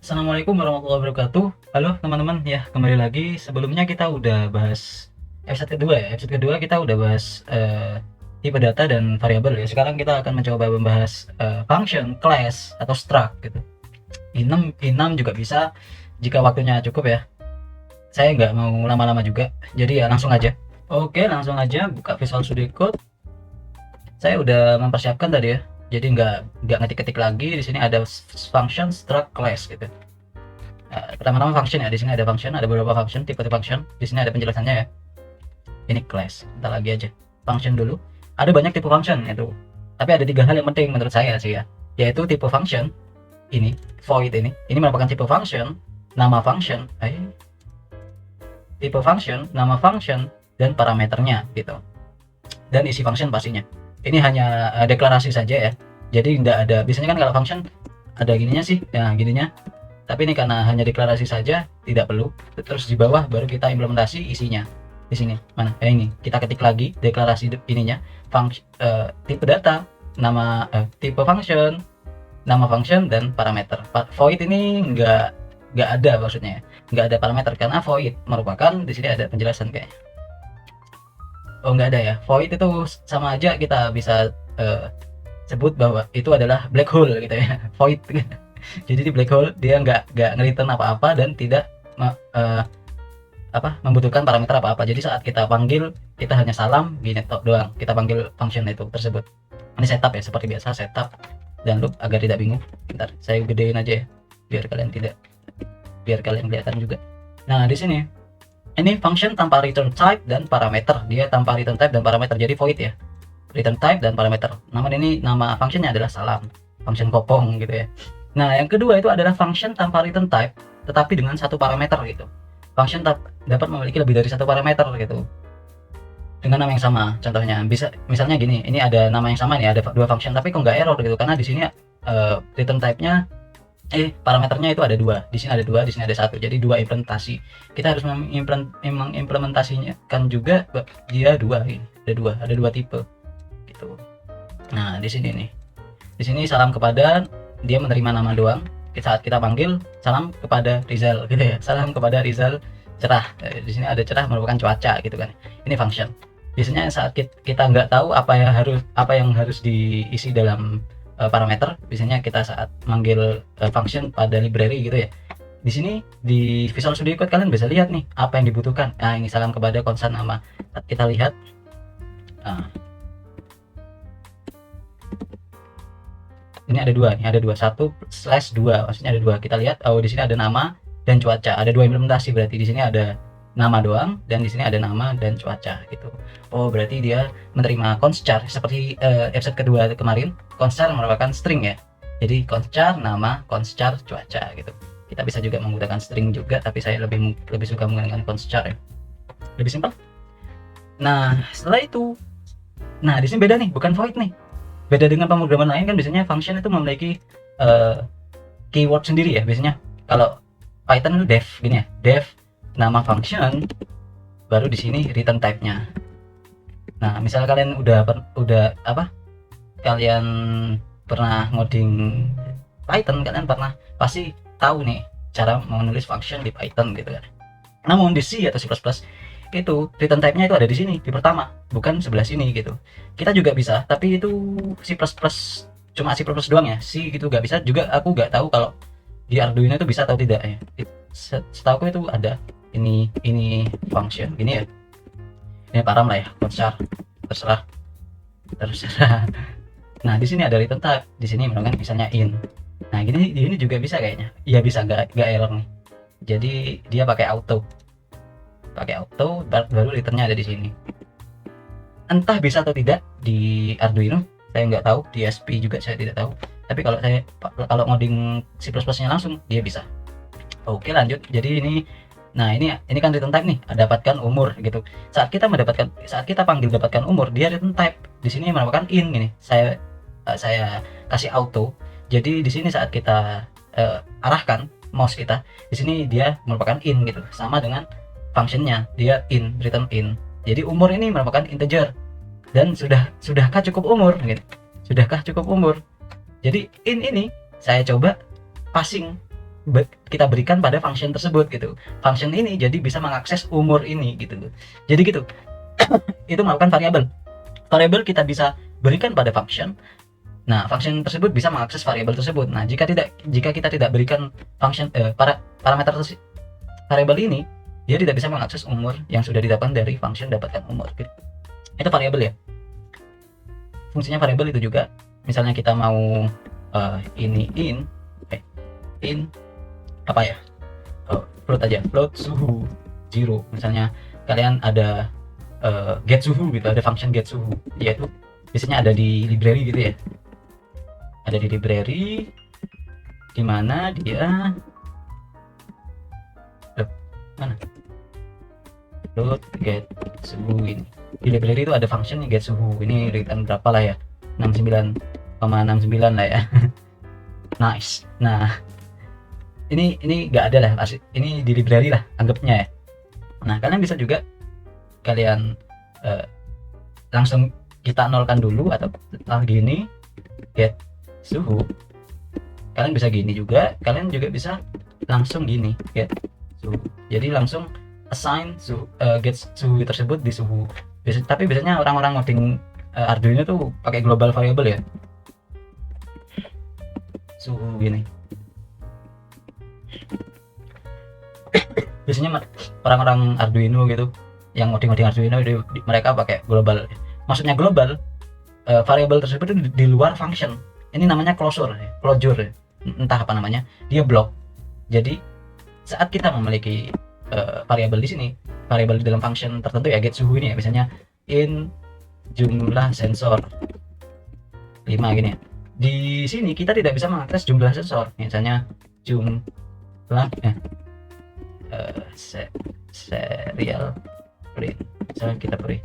Assalamualaikum warahmatullahi wabarakatuh. Halo teman-teman, ya kembali lagi. Sebelumnya kita udah bahas episode kedua ya. Episode kedua kita udah bahas tipe data dan variabel ya. Sekarang kita akan mencoba membahas function, class atau struct gitu. Enum juga bisa jika waktunya cukup ya. Saya nggak mau lama-lama juga, jadi ya langsung aja. Oke, langsung aja buka Visual Studio Code. Saya udah mempersiapkan tadi ya. Jadi nggak ngetik-ketik lagi. Di sini ada function, struct, class gitu. Pertama-tama function ya. Di sini ada function, ada beberapa function, tipe-tipe function. Di sini ada penjelasannya ya. Ini class. Kita lagi aja. Function dulu. Ada banyak tipe function itu. Tapi ada 3 hal yang penting menurut saya sih ya. Yaitu tipe function ini, void ini. Ini merupakan tipe function, nama function, tipe function, nama function, dan parameternya gitu. Dan isi function pastinya. Ini hanya deklarasi saja ya. Jadi nggak ada, biasanya kan kalau function ada gininya sih, nah gininya. Tapi ini karena hanya deklarasi saja, tidak perlu. Terus di bawah baru kita implementasi isinya. Di sini mana? Ini kita ketik lagi deklarasi ininya, tipe data, nama tipe function, nama function dan parameter. Void ini nggak ada maksudnya, nggak ada parameter karena void merupakan, di sini ada penjelasan kayaknya. Oh nggak ada ya. Void itu sama aja kita bisa sebut bahwa itu adalah black hole gitu ya. Void. Jadi di black hole dia nggak nge-return apa-apa dan tidak membutuhkan parameter apa-apa. Jadi saat kita panggil, kita hanya salam gini tok doang. Kita panggil function itu tersebut. Ini setup ya, seperti biasa setup dan loop agar tidak bingung. Bentar, saya gedein aja ya biar kalian kelihatan juga. Nah, di sini ini function tanpa return type dan parameter. Dia tanpa return type dan parameter. Jadi void ya. Return type dan parameter. Namun ini nama functionnya adalah salam. Function kopong gitu ya. Nah, yang kedua itu adalah function tanpa return type tetapi dengan satu parameter gitu. Function dapat memiliki lebih dari satu parameter gitu. Dengan nama yang sama. Contohnya bisa misalnya gini, ini ada nama yang sama nih, ada dua function tapi kok nggak error gitu karena di sini return type-nya parameternya itu ada dua, di sini ada dua, di sini ada satu, jadi dua implementasi. Kita harus mengimplementasinya kan juga dia dua, ini ada dua tipe gitu. Nah di sini nih, di sini salam kepada, dia menerima nama doang. Saat kita panggil salam kepada Rizal gitu ya, salam kepada Rizal cerah. Di sini ada cerah merupakan cuaca gitu kan. Ini function. Biasanya saat kita nggak tahu apa yang harus diisi dalam parameter, biasanya kita saat manggil function pada library gitu ya. Di sini di Visual Studio Code kalian bisa lihat nih apa yang dibutuhkan. Nah ini salam kepada konsen nama. Kita lihat. Ini ada dua, ini ada dua, 1/2, maksudnya ada dua. Kita lihat, oh di sini ada nama dan cuaca, ada dua implementasi, berarti di sini ada nama doang dan di sini ada nama dan cuaca gitu. Oh berarti dia menerima const-char seperti episode kedua kemarin. Const-char merupakan string ya, jadi const-char nama, const-char cuaca gitu. Kita bisa juga menggunakan string juga, tapi saya lebih suka menggunakan const-char ya, lebih simpel. Nah setelah itu, nah di sini beda nih, bukan void nih. Beda dengan pemrograman lain kan biasanya function itu memiliki keyword sendiri ya. Biasanya kalau Python itu def gini ya, def nama function, baru di sini return type-nya. Nah, misal kalian kalian pernah ngoding Python, kalian pasti tahu nih cara menulis function di Python gitu kan. Namun di C atau C++ itu return type-nya itu ada di sini, di pertama, bukan sebelah sini gitu. Kita juga bisa, tapi itu C++ cuma C++ doang ya. C gitu nggak bisa juga, aku nggak tahu kalau di Arduino itu bisa atau tidak ya. Setahu aku itu ada ini function gini ya. Ini param lah ya, const-char, terserah. Nah di sini ada return type, di sini misalnya in. Nah gini, ini juga bisa kayaknya. Iya bisa, nggak error nih. Jadi dia pakai auto baru returnnya ada di sini. Entah bisa atau tidak di Arduino, saya nggak tahu. Di SP juga saya tidak tahu, tapi kalau ngoding C++ nya langsung dia bisa. Oke lanjut. Jadi ini kan return type nih, dapatkan umur gitu. Saat kita panggil dapatkan umur, dia return type di sini merupakan in gini. Saya kasih auto, jadi di sini saat kita arahkan mouse kita, di sini dia merupakan in gitu, sama dengan functionnya, dia return in. Jadi umur ini merupakan integer dan sudahkah cukup umur gitu. Sudahkah cukup umur. Jadi in ini saya coba passing kita berikan pada function tersebut gitu. Function ini jadi bisa mengakses umur ini gitu. Jadi gitu. Itu merupakan variabel. Variabel kita bisa berikan pada function. Nah, function tersebut bisa mengakses variabel tersebut. Nah, jika kita tidak berikan function parameter variabel ini, dia tidak bisa mengakses umur yang sudah didapatkan dari function dapatkan umur gitu. Itu variabel ya. Fungsinya variabel itu juga, misalnya kita mau ini in apa ya, float aja, float suhu 0. Misalnya kalian ada get suhu gitu, ada function get suhu, yaitu biasanya ada di library gitu ya, ada di library dimana dia mana float get suhu ini. Di library itu ada function get suhu, ini return berapa lah ya, 69,69 lah ya. Nice. Nah, ini nggak ada lah, ini di library lah anggapnya ya. Nah, kalian bisa juga kalian langsung kita nolkan dulu, atau setelah gini get suhu, kalian bisa gini juga, kalian juga bisa langsung gini get suhu. Jadi langsung assign get suhu tersebut di suhu. Tapi biasanya orang-orang ngoding Arduino tuh pakai global variable ya, suhu gini. Biasanya orang-orang Arduino gitu yang ngoding Arduino mereka pakai global. Maksudnya global, variabel tersebut itu di luar function. Ini namanya closure, entah apa namanya, dia block. Jadi saat kita memiliki variabel di sini, variabel di dalam function tertentu ya, get suhu ini ya, misalnya in jumlah sensor 5 gini ya. Di sini kita tidak bisa mengakses jumlah sensor, misalnya jumlah serial print. Misalnya kita beri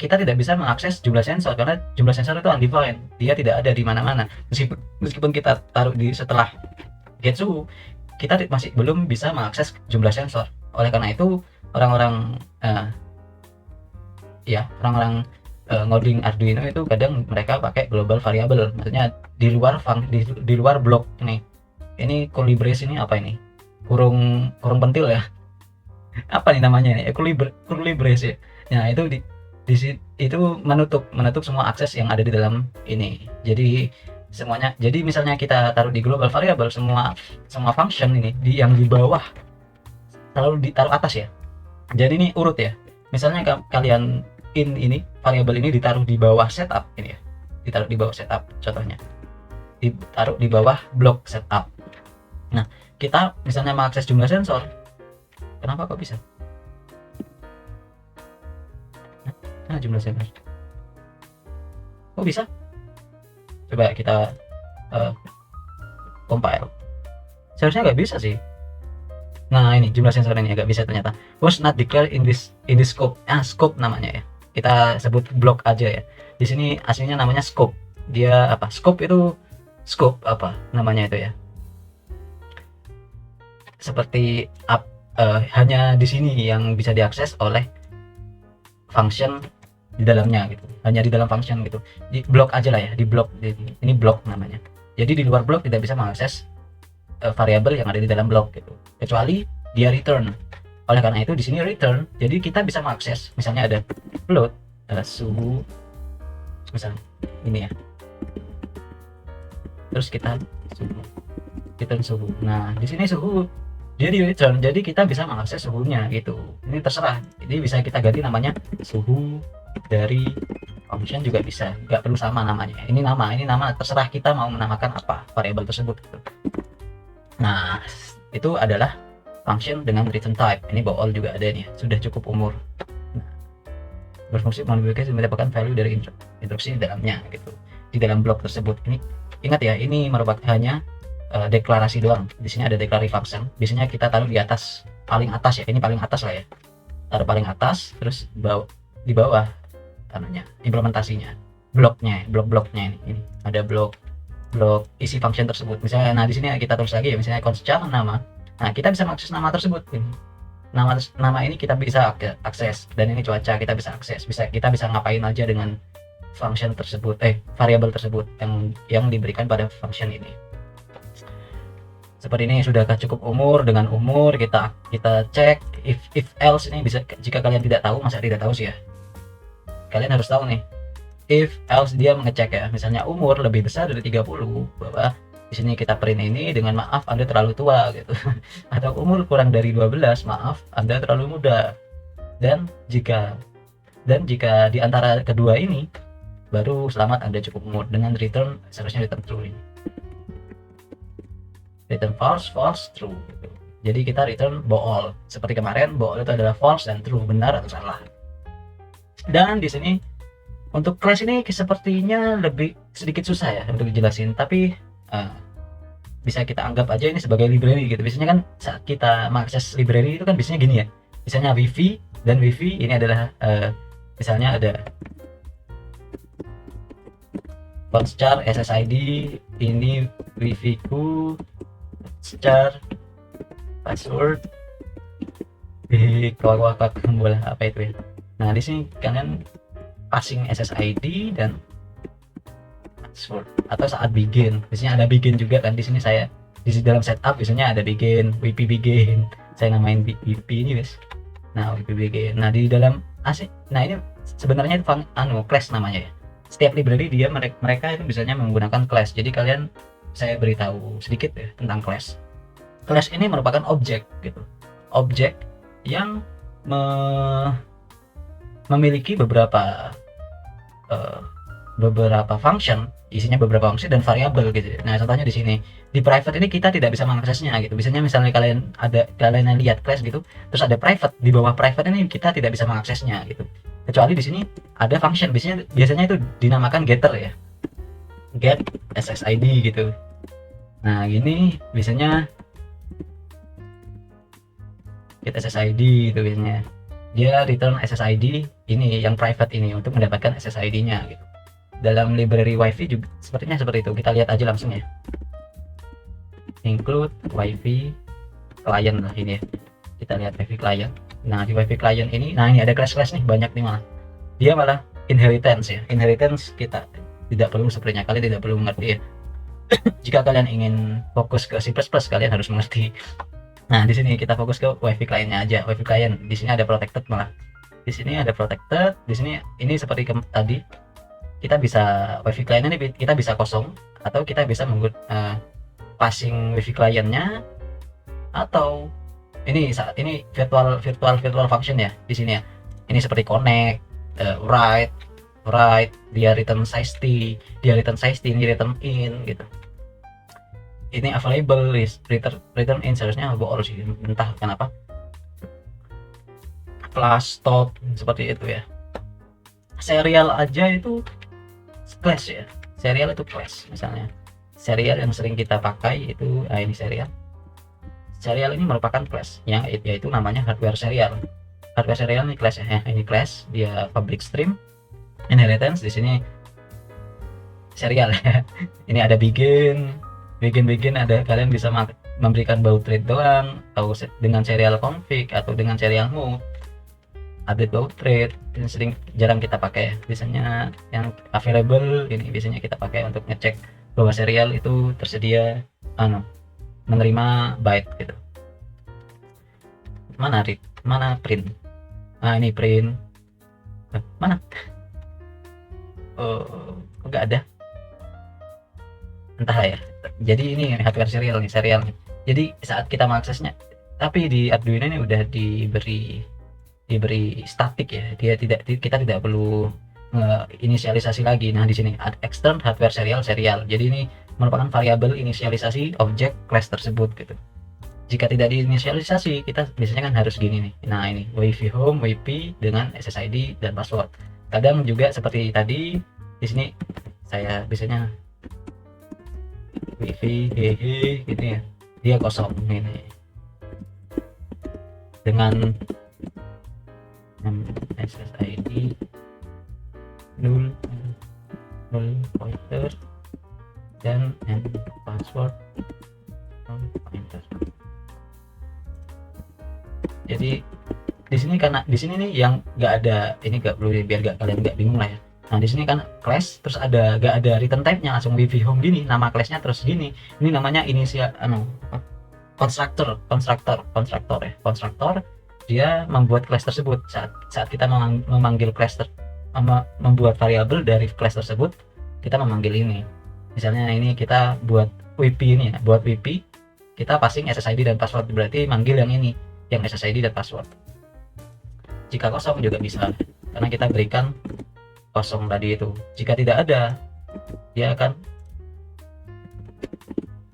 kita tidak bisa mengakses jumlah sensor karena jumlah sensor itu undefined, dia tidak ada di mana-mana. Meskipun kita taruh di setelah get suhu, kita masih belum bisa mengakses jumlah sensor. Oleh karena itu orang-orang ngoding Arduino itu kadang mereka pakai global variable, maksudnya di luar blok nih. Ini curly brace ini apa ini? Kurung pentil ya. Apa nih namanya ini? Curly brace ya. Nah, itu itu menutup semua akses yang ada di dalam ini. Jadi semuanya, jadi misalnya kita taruh di global variable, semua function ini yang di bawah selalu ditaruh atas ya. Jadi ini urut ya. Misalnya kalian ini variabel ini ditaruh di bawah setup ini ya. Ditaruh di bawah setup contohnya. Ditaruh di bawah blok setup. Nah, kita misalnya mengakses jumlah sensor. Kenapa kok bisa? Nah, jumlah sensor. Kok bisa? Coba kita compile. Seharusnya nggak bisa sih. Nah, ini jumlah sensor ini nggak bisa ternyata. Was not declared in this scope. Scope namanya ya. Kita sebut blok aja ya. Di sini aslinya namanya scope. Dia apa? Scope itu apa namanya itu ya? Seperti hanya di sini yang bisa diakses oleh function di dalamnya gitu, hanya di dalam function gitu. Di blok aja lah ya, di blok ini blok namanya. Jadi di luar blok tidak bisa mengakses variabel yang ada di dalam blok gitu, kecuali dia return. Oleh karena itu di sini return, jadi kita bisa mengakses, misalnya ada float suhu, misalnya ini ya, terus kita return suhu. Nah, di sini suhu dia di return, jadi kita bisa mengakses suhunya gitu. Ini terserah, jadi bisa kita ganti namanya suhu dari function juga bisa, nggak perlu sama namanya. Ini nama terserah kita mau menamakan apa variabel tersebut gitu. Nah, itu adalah function dengan return type. Ini bool juga ada nih, sudah cukup umur. Nah, berfungsi modifikasi mendapatkan value dari instruksi di dalamnya gitu, di dalam blok tersebut. Ini ingat ya, ini merupakan hanya deklarasi doang. Di sini ada declare function. Biasanya kita taruh di atas, paling atas ya. Ini paling atas lah ya. Taruh paling atas, terus di bawah tanahnya implementasinya, blok-bloknya ini ada blok isi function tersebut. Misalnya, nah di sini kita tulis lagi ya, misalnya const nama. Nah, kita bisa mengakses nama tersebut. Nama ini kita bisa akses, dan ini cuaca kita bisa akses. Kita bisa ngapain aja dengan function tersebut, variabel tersebut yang diberikan pada function ini. seperti ini, sudahkah cukup umur. Dengan umur kita cek if else ini bisa, jika kalian tidak tahu, masa tidak tahu sih ya, kalian harus tahu nih. If else dia mengecek ya, misalnya umur lebih besar dari 30, bahwa di sini kita print ini dengan maaf Anda terlalu tua gitu. Atau umur kurang dari 12, maaf Anda terlalu muda. Dan jika di antara kedua ini, baru selamat Anda cukup umur. Dengan return, seharusnya return true ini. Return false, false, true gitu. Jadi kita return bool. Seperti kemarin, bool itu adalah false dan true, benar atau salah. Dan di sini untuk class ini sepertinya lebih sedikit susah ya untuk dijelasin, tapi bisa kita anggap aja ini sebagai library gitu. Biasanya kan saat kita mengakses library itu kan biasanya gini ya, misalnya wifi, dan wifi ini adalah misalnya ada char SSID, ini wifi ku, char password di kawak bola apa itu ya. Nah di sini kalian passing SSID dan password, atau saat begin biasanya ada begin juga kan. Di sini saya di dalam setup biasanya ada begin, WP begin, saya namain WP ini guys. Nah WP begin, nah di dalam asik, nah ini sebenarnya itu class namanya ya. Setiap library dia mereka itu biasanya menggunakan class. Jadi kalian, saya beritahu sedikit ya tentang class. Class ini merupakan objek gitu, objek yang memiliki beberapa function, isinya beberapa fungsi dan variabel gitu. Nah contohnya di sini di private ini kita tidak bisa mengaksesnya gitu. Misalnya kalian lihat class gitu, terus ada private, di bawah private ini kita tidak bisa mengaksesnya gitu, kecuali di sini ada function. Biasanya itu dinamakan getter ya, get SSID gitu. Nah gini biasanya get SSID itu biasanya dia return SSID ini yang private ini untuk mendapatkan SSID-nya gitu. Dalam library wifi juga sepertinya seperti itu. Kita lihat aja langsung ya. Include wifi client lah ini ya. Kita lihat wifi client. Nah di wifi client ini, nah ini ada class-class nih, banyak nih malah. Dia malah inheritance ya. Inheritance kita tidak perlu, sepertinya kalian tidak perlu mengerti ya. Jika kalian ingin fokus ke C++, kalian harus mengerti. Nah di sini kita fokus ke wifi clientnya aja. Wifi client di sini ada protected malah. Di sini ada protected. Di sini ini seperti tadi, kita bisa wifi client ini kita bisa kosong, atau kita bisa passing wifi clientnya, atau ini saat ini virtual function ya di sini ya. Ini seperti connect, write, dia return size t, ini return in gitu. Ini available list, return in, seharusnya bool sih, entah kenapa. Flash stop seperti itu ya. Serial aja itu class ya. Serial itu class. Misalnya serial yang sering kita pakai itu ini serial. Serial ini merupakan class yang yaitu namanya hardware serial. Hardware serial ini class ya. Ini class, dia public stream. Inheritance di sini serial ya. Ini ada begin ada, kalian bisa memberikan baud rate doang, atau dengan serial config, atau dengan serial mode. Update baud rate ini jarang kita pakai. Biasanya yang available ini biasanya kita pakai untuk ngecek bahwa serial itu tersedia menerima byte gitu. Mana read, mana print. Nah ini print mana, enggak ada, entah ya. Jadi ini hardware serial nih, serial nih. Jadi saat kita mengaksesnya, tapi di Arduino ini udah diberi statik ya. Kita tidak perlu inisialisasi lagi. Nah di sini add extern hardware serial. Jadi ini merupakan variabel inisialisasi objek class tersebut gitu. Jika tidak diinisialisasi, kita biasanya kan harus gini nih. Nah ini wifi home, wifi dengan SSID dan password. Kadang juga seperti tadi di sini saya biasanya wifi hehe gitu ya, dia kosong ini dengan SSID 0 pointer dan password 0 pointer. Jadi di sini, karena di sini nih yang nggak ada ini, nggak perlu, biar kalian nggak bingung lah ya. Nah di sini kan class, terus nggak ada return type-nya, langsung wifi home gini, nama class-nya terus gini. Ini namanya inisial konstruktor dia membuat class tersebut. Saat kita memanggil class membuat variabel dari class tersebut, kita memanggil ini. Misalnya ini kita buat WP ini ya, buat WP kita passing SSID dan password, berarti manggil yang ini, yang SSID dan password. Jika kosong juga bisa, karena kita berikan kosong tadi itu. Jika tidak ada, dia akan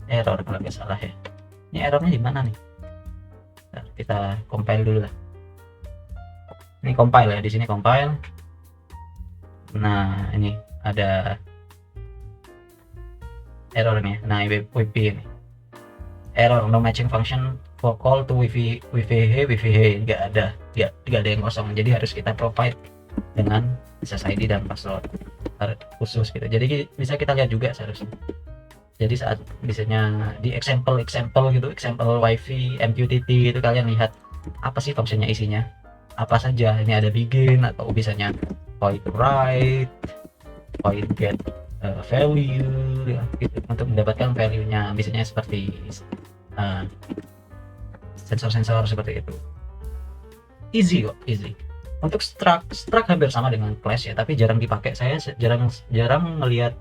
error kalau nggak salah ya. Ini errornya di mana nih? Nah, kita compile dulu lah. Ini compile ya, di sini compile. Nah, ini ada errornya. Nah, WP ini. Error no matching function for call to wifi nggak ada yang kosong. Jadi harus kita provide dengan SSID dan password khusus gitu. Jadi bisa kita lihat juga seharusnya. Jadi saat misalnya di example gitu, example wifi MQTT itu, kalian lihat apa sih fungsinya, isinya apa saja. Ini ada begin, atau biasanya void write, void get value ya, gitu, untuk mendapatkan value-nya. Biasanya seperti sensor-sensor seperti itu. Easy kok, easy. Untuk struct hampir sama dengan class ya, tapi jarang dipakai. Saya jarang melihat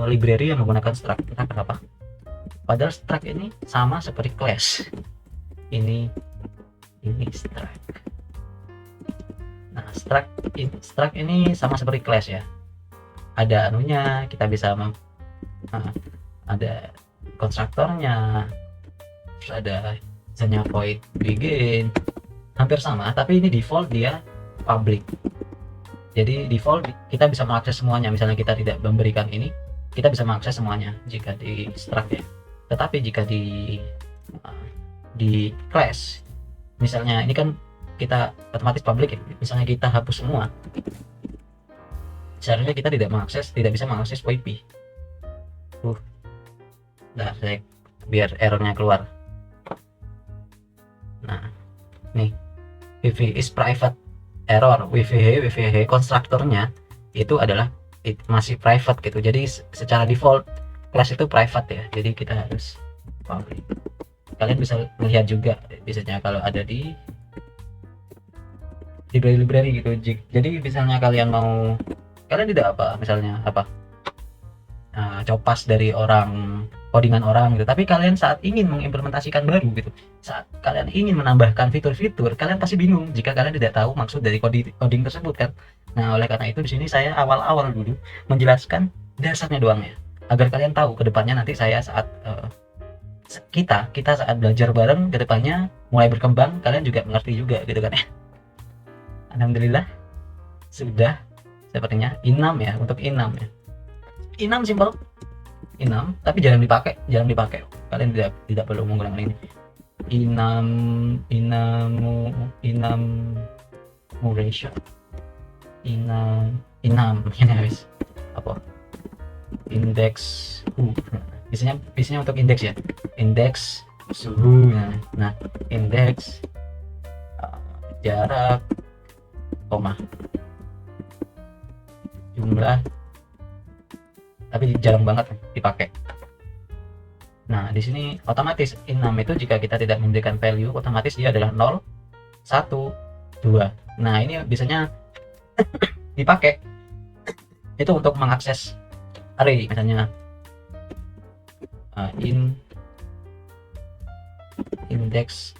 library yang menggunakan struct. Entah kenapa. Padahal struct ini sama seperti class. Ini struct. Nah, struct ini sama seperti class ya. Ada anunya, kita bisa ada konstruktornya, terus ada misalnya void begin, hampir sama, tapi ini default dia public. Jadi default kita bisa mengakses semuanya. Misalnya kita tidak memberikan ini, kita bisa mengakses semuanya jika di struct ya. Tetapi jika di class, misalnya ini kan kita otomatis public ya, misalnya kita hapus semua, seharusnya kita tidak bisa mengakses WP. Nah, biar errornya keluar. Nah, nih wifi is private error. wifi konstruktornya itu adalah masih private gitu. Jadi secara default class itu private ya. Jadi kita harus public. Kalian bisa melihat juga biasanya kalau ada di library gitu. Jadi misalnya kalian tidak misalnya copas dari codingan orang gitu, tapi kalian saat ingin mengimplementasikan baru gitu, saat kalian ingin menambahkan fitur-fitur, kalian pasti bingung jika kalian tidak tahu maksud dari coding tersebut kan. Nah, oleh karena itu di sini saya awal-awal dulu menjelaskan dasarnya doang ya, agar kalian tahu kedepannya nanti saya saat kita saat belajar bareng kedepannya mulai berkembang, kalian juga mengerti juga gitu kan ya. Alhamdulillah sudah sepertinya inam ya. Untuk inam ya, inam simple, inam, tapi jarang dipakai. Kalian tidak perlu menggunakan ini. Enumeration, inam ini habis apa? Index biasanya untuk indeks ya, indeks suhu. Nah, indeks jarak, koma, jumlah, tapi jarang banget dipakai. Nah, di sini otomatis enum itu jika kita tidak memberikan value, otomatis dia adalah 0, 1, 2. Nah, ini biasanya dipakai itu untuk mengakses array, misalnya index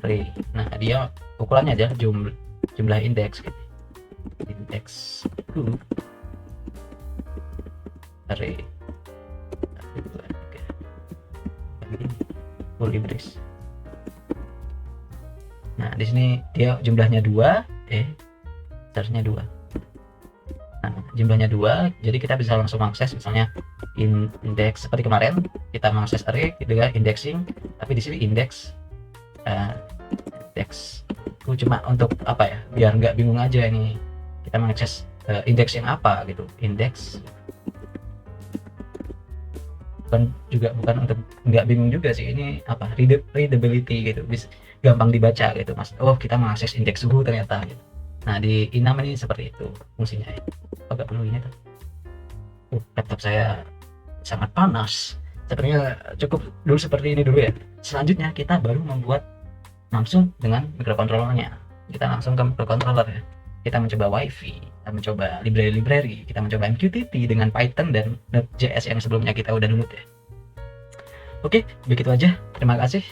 array. Nah, dia ukurannya aja jumlah indeks gitu. Indeks array full libris. Nah, di sini dia jumlahnya 2, seharusnya 2. Nah, jumlahnya 2, jadi kita bisa langsung akses misalnya indeks seperti kemarin kita mengakses array gitu kan, indexing, tapi di sini indeks itu cuma untuk apa ya, biar nggak bingung aja ini kita mengakses indeks yang apa gitu. Indeks bukan untuk nggak bingung juga sih, ini apa, readability gitu, bisa gampang dibaca gitu mas. Oh, kita mengakses indeks suhu ternyata gitu. Nah, di enum ini seperti itu fungsinya ya. Agak perlu ini tuh. Laptop saya sangat panas. Sepertinya cukup dulu seperti ini dulu ya. Selanjutnya kita baru membuat langsung dengan microcontrollernya. Kita langsung ke microcontroller ya. Kita mencoba WiFi, kita mencoba library, kita mencoba MQTT dengan Python dan Node.js yang sebelumnya kita udah download ya. Oke, begitu aja. Terima kasih.